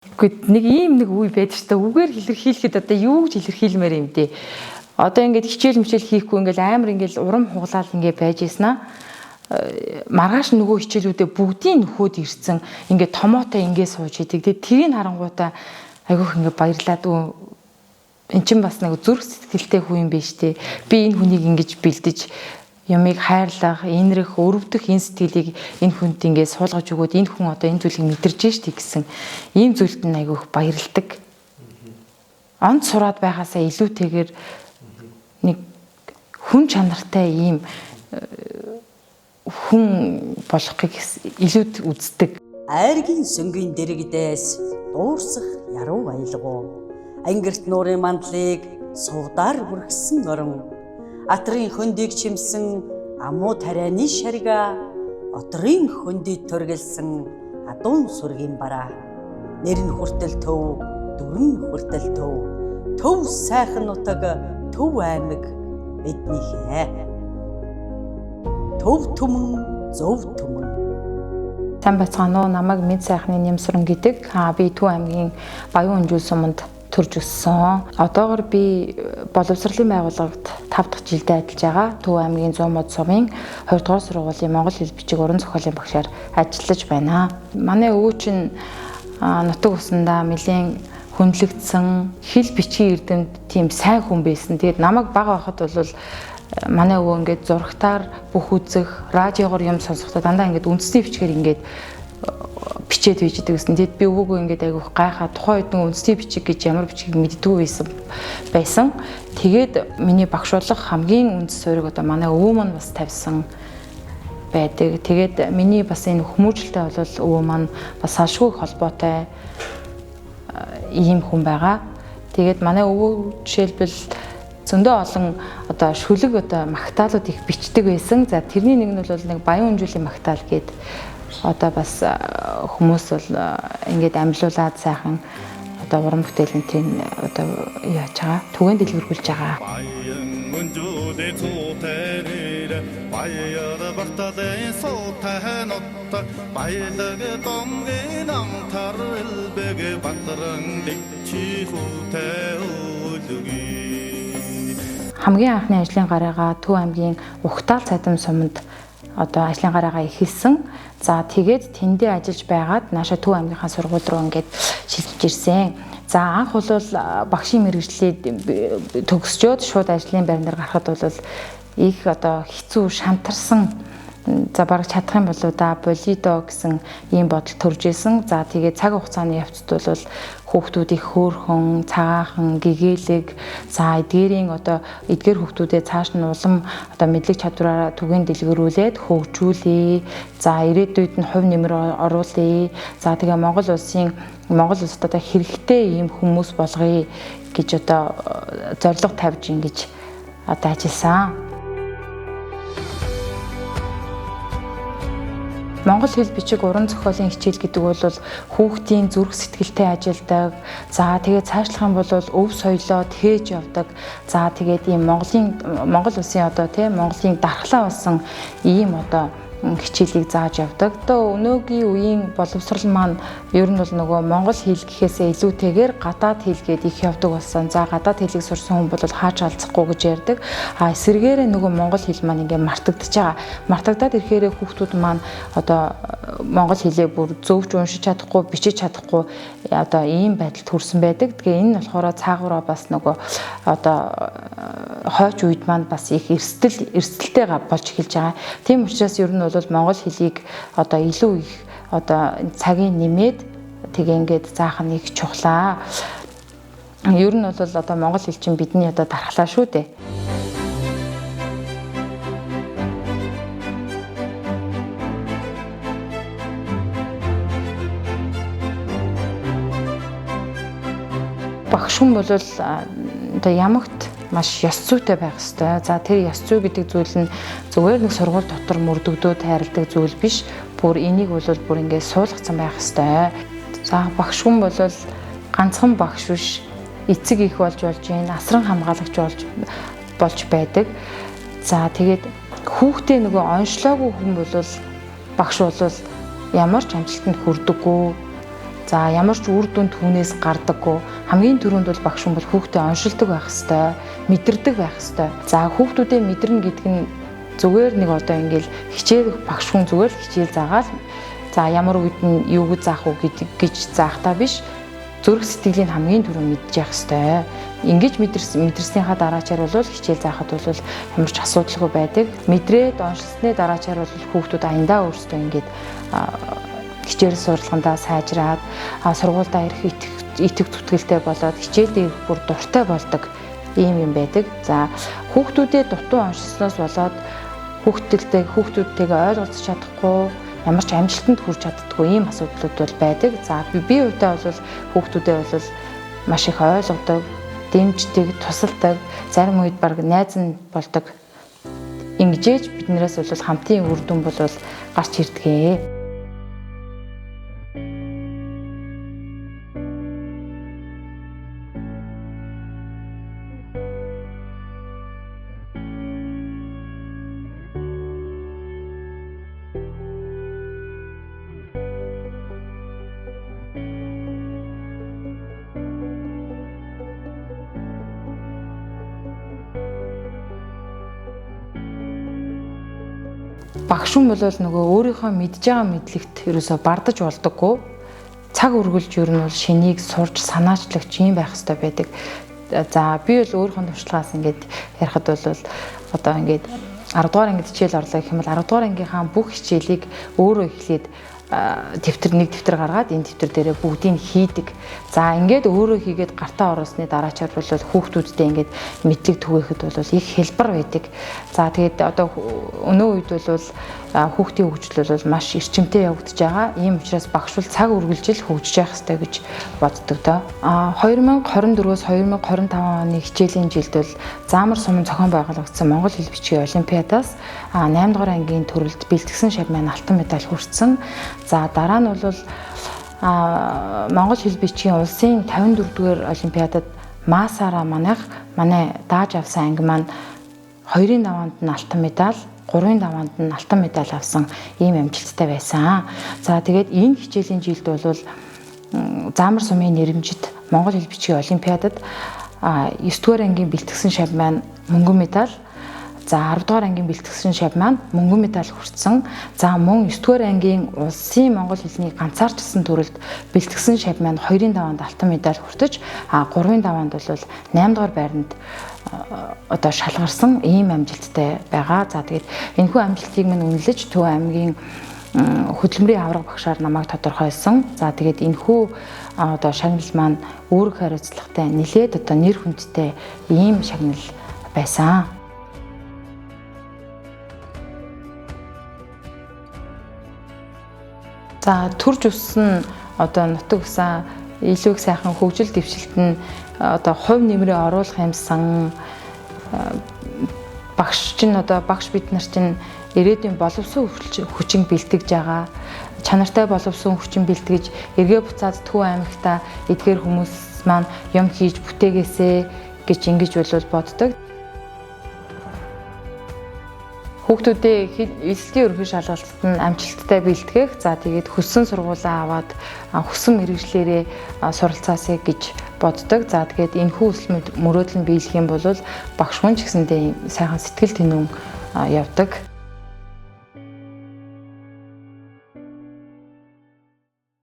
Гэхдээ нэг үе байдаг ч та үгээр илэрхийлэхэд одоо юу гэж илэрхийлмээр юм дээ. Одоо ингээд хичээл хийхгүй ингээд амар ингээд урам хуглаал ингээд байж ийснаа маргааш нөгөө хичээлүүдээ бүгдийн нөхөд ирсэн ингээд томоотой ингээд сууж идэг. Тэгээд тэрийг харангуудаа айгүйх ингээд баярлаад эн чинь бас нэг зүрх сэтгэлтэй хүн юм биш үү? Би энэ хүнийг ингэж бэлдэж ямыг хайрлах, инрэх, өрөвдөх энэ сэтгэлийг энэ хүнд ингээд суулгаж өгөөд энэ хүн одоо энэ зүйлийг мэдэрж штий гэсэн ийм зүйлд нь айгүйх баярладаг. Онд сураад байгаасаа илүүтэйгээр нэг хүн чанартай ийм хүн болохыг илүүд үздэг. Айргийн сөнгийн дэрэгдээс дуурсах яруу аялгуу. Ангирт нуурын мандлыг сувдаар хүргэсэн орон. Атрын хөндийг чимсэн амуу тарианы шарга. Отрын хөндөд төргэлсэн адуун сүргийн бараа. Нэр нь хүртэл төв, дүр нь хүртэл төв. Төв сайхан нутаг, төв аймаг биднийхээ. Төв түмэн, зөв түмэн. Сайн байцгаана уу? Намайг Мэд сайхны Нямсран гэдэг. Би Төв аймгийн Баян Өнжил суманд төрж өссөн. Одоогор би боловсролын байгууллагад 5 дахь жилдээ ажиллаж байгаа. Төв аймгийн 100 мод сумын 2 дугаар сургуулийн монгол хэл бичиг уран зохиолын багшаар ажиллаж байна. Манай өвөө чинь нутаг усандаа нэлийн хүндлэгдсэн хэл бичгийн эрдэмт тийм сайн хүн байсан. Тэгээд намайг бага байхад бол манай өвөө ингээд зурагтаар бүх үзэх, радиогоор юм сонсохдоо дандаа ингээд үндэсний бичгээр ингээд бичээд bijдэг гэсэн. Тэгэд би өвөөгөө ингээд айгүйх гайхаа тухайн үед үндэсний бичиг гэж ямар бичгийг мэддэггүй байсан. Тэгээд миний багшуулах хамгийн үндэс суурийг одоо манай өвөө маань бас тавьсан байдаг. Тэгээд миний бас энэ хүмүүжлэлтэй бол өвөө маань бас салшгүй холбоотой ийм хүн байгаа. Тэгээд манай өвөө жишээлбэл зөндөө олон одоо шүлэг одоо магтаалууд их бичдэг байсан. За тэрний нэг нь бол нэг Баян Өнжилийн магтаал гээд одоо бас хүмүүс бол ингээд амжилуулад сайхан одоо уран бүтээлнтийн одоо яаж байгаа түгээн дэлгэрүүлж байгаа. Баян Өнжилийн цуутэрээр баяр барталын суутанот баялаг домгийн амтар элбэг батран дэчи хүүтэй үлгүй. Хамгийн анхны ажлын гараагаа Төв аймгийн Ухтаал цайдам суманд одоо ажлын гараагаа эхэлсэн. За тэгээд тэндээ ажиллаж байгаад нааша Төв аймгийнхаа сургууль руу ингээд шилжиж ирсэн. За анх бол багшийн мэргэжлийг төгсчөөд шууд ажлын байр дээр гарахад бол их одоо хэцүү шантарсан. За бараг чадах юм болоо да болидо гэсэн ийм бодол төрж исэн. За тэгээд цаг хугацааны явцад бол хүүхдүүд их хөөрхөн, цагаахан, гэгээлэг, за эдгээрийн одоо эдгээр хүүхдүүдээ цааш нь улам одоо мэдлэг чадвараараа түгээн дэлгэрүүлээд хөгжүүлээ. За ирээдүйд нь хувь нэмэр оруулъя. За тэгээ Монгол улсад одоо хэрэгтэй ийм хүмүүс болгоё гэж одоо зорилго тавьж ингэж одоо ажилласан. Монгол хэл бичиг уран зохиолын хичээл гэдэг бол хүүхдийн зүрх сэтгэлтэй ажилдаг. За тэгээд цаашлах юм бол өв соёлоо тээж явдаг. За тэгээд ийм Монгол улсын одоо тийм Монголын дархлаа болсон ийм одоо хичээлийг зааж явдаг. Одоо өнөөгийн үеийн боловсрол маань ер нь бол нөгөө монгол хэл гэхээсээ илүүтэйгээр гадаад хэл гээд их явдаг болсон. За гадаад хэлийг сурсан хүн бол хаач алдахгүй гэж ярьдаг. Эсвэргээрээ нөгөө монгол хэл маань ингээд мартагдчихж байгаа. Мартагдаад ирэхээр хүүхдүүд маань одоо монгол хэлээ бүр зөвж уншиж чадахгүй, бичиж чадахгүй одоо ийм байдалд хүрсэн байдаг. Тэгээ энэ нь болохоор цаагаараа бас нөгөө одоо хойч үед маань бас их эрсдэлтэй болж эхэлж байгаа. Тийм учраас ер нь бол монгол хэлийг одоо илүү их одоо цагийн нэмээд тэгээ ингээд заах нь их чухлаа. Ер нь бол одоо монгол хэл чинь бидний одоо дархлаа шүү дээ. Багш хүн бол одоо ямагт маш ёс зүйтэй байх ёстой. За тэр ёс зүй гэдэг зүйл нь зүгээр нэг сургууль дотор мөрдөгдөө тайрладаг зүйл биш. Бүр энийг бол бүр ингээд суулгацсан байх ёстой. За багш хүн бол ганцхан багш биш, эцэг их болж байна, асран хамгаалагч болж байдаг. За тэгээд хүүхдээ нөгөө онцлоогүй хүн бол багш бол ямар ч амжилтанд хүрдэггүй. За ямар ч үр дүн түүнээс гардаггүй. Хамгийн түрүүнд бол багш хүн бол хүүхдээ оншилдог байх ёстой, мэдэрдэг байх ёстой. За хүүхдүүдээ мэдэрнэ гэдэг нь зүгээр нэг одоо ингээл хичээл багш хүн зүгээр л хичээл заагаал за ямар үед нь юуг заах уу гэж заахтаа биш, зүрх сэтгэлийн хамгийн түрүү мэдчих ёстой. Ингэж мэдэрснийхаа дараачаар бол хичээл заахад бол ямар ч асуудалгүй байдаг. Мэдрээд оншилсны дараачаар бол хүүхдүүд аяндаа өөрсдөө ингээд хичээл сурлагандаа сайжраад сургуультай ирэх итэг зүтгэлтэй болоод хичээлдээ ирэх бүр дуртай болдог юм байдаг. За хүүхдүүдэд дутуу оншилсноос болоод хүүхдүүдтэйгээ ойлголцож чадахгүй, ямар ч амжилтанд хүрч чаддаггүй ийм асуудлууд бол байдаг. За би хувьдаа бол хүүхдүүдээ бол маш их ойлгодог, дэмждэг, тусалдаг, зарим үед баг найз нь болдог. Ингэжээж биднээс бол хамтын үр дүн бол гарч ирдэг. Багш хүн бол нөгөө өөрийнхөө мэдж байгаа мэдлэгт ерөөсө бардаж болдоггүй. Цаг үргэлж ер нь бол шинийг сурж санаачлагч юм байх хэрэгтэй байдаг. За би бол өөрийнхөө туршлагаас ингээд ярихад бол одоо ингээд 10 дугаар ангид хичээл орлоо гэх юм бол 10 дугаар ангийнхаа бүх хичээлийг өөрөө эхлээд нэг дэвтэр гаргаад энэ дэвтэр дээрээ бүгдийг хийдэг. За ингээд өөрөө хийгээд гартаа оруулсны дараачаар бол хүүхдүүдтэй ингээд мэдлэг түгээхэд бол их хэлбэр байдаг. За тэгээд одоо өнөө үед бол хүүхдийн хөгжил бол маш эрчимтэй явагдаж байгаа. Ийм учраас багш бол цаг үргэлжил хөгжиж явах хэрэгтэй гэж боддог доо. 2024-өөс 2025 оны хичээлийн жилд бол заамар сумын зохион байгуулагдсан Монгол хэл бичгийн олимпиадаас 8 дугаар ангийн төрөлд бэлтгэсэн шав маань алтан медаль хүртсэн. За дараа нь бол Монгол хэл бичгийн улсын 54-р олимпиадад Масара манай дааж авсан анги маань 2-ын даваанд нь алтан медаль, 3-ын даваанд нь алтан медаль авсан ийм амжилттай байсан. За тэгээд энэ хичээлийн жилд бол заамар сумын нэрэмжит Монгол хэл бичгийн олимпиадад 9-р ангийн бэлтгэсэн шав маань мөнгөн медаль, за 10 дугаар ангийн бэлтгэсэн шав маань мөнгөн медаль хүртсэн. За мөн 9-р ангийн улсын монгол хэлний ганцаарчилсан төрөлд бэлтгэсэн шав маань 2-ын даваанд алтан медаль хүртэж, 3-ын даваанд бол 8 дугаар байранд одоо шалгарсан ийм амжилттай байгаа. За тэгээд энэхүү амжилтыг минь үнэлж Төв аймгийн хөдөлмөрийн авраг багшаар намайг тодорхойлсон. За тэгээд энэхүү одоо шагнал маань үүрэг хариуцлагатай нэлээд одоо нэр хүндтэй ийм шагнал байсан. За төрж өссөн одоо нутаг усан илүү их сайхан хөгжил дэвшилт нь одоо хувь нэмрээ оруулах юмсан багш бид нар чинь ирээдүйн боловсон хүчин бэлтгэж байгаа. Чанартай боловсон хүчин бэлтгэж эргээ буцаад Төв аймагта эдгээр хүмүүс маань юм хийж бүтээгээсэ гэж ингэж боддог. Хүүхдүүдээ эзлэлийн ерөнхий шалгалтад нь амжилттай бэлтгэх. За тэгээд хүссэн сургуулаа аваад хүссэн мэргэжлээрээ суралцаасаа гэж боддог. За тэгээд энэхүү хүсэл мөрөөдөл нь биелэх юм бол багш хүн ч гэсэндээ сайхан сэтгэл тэнүүн явдаг.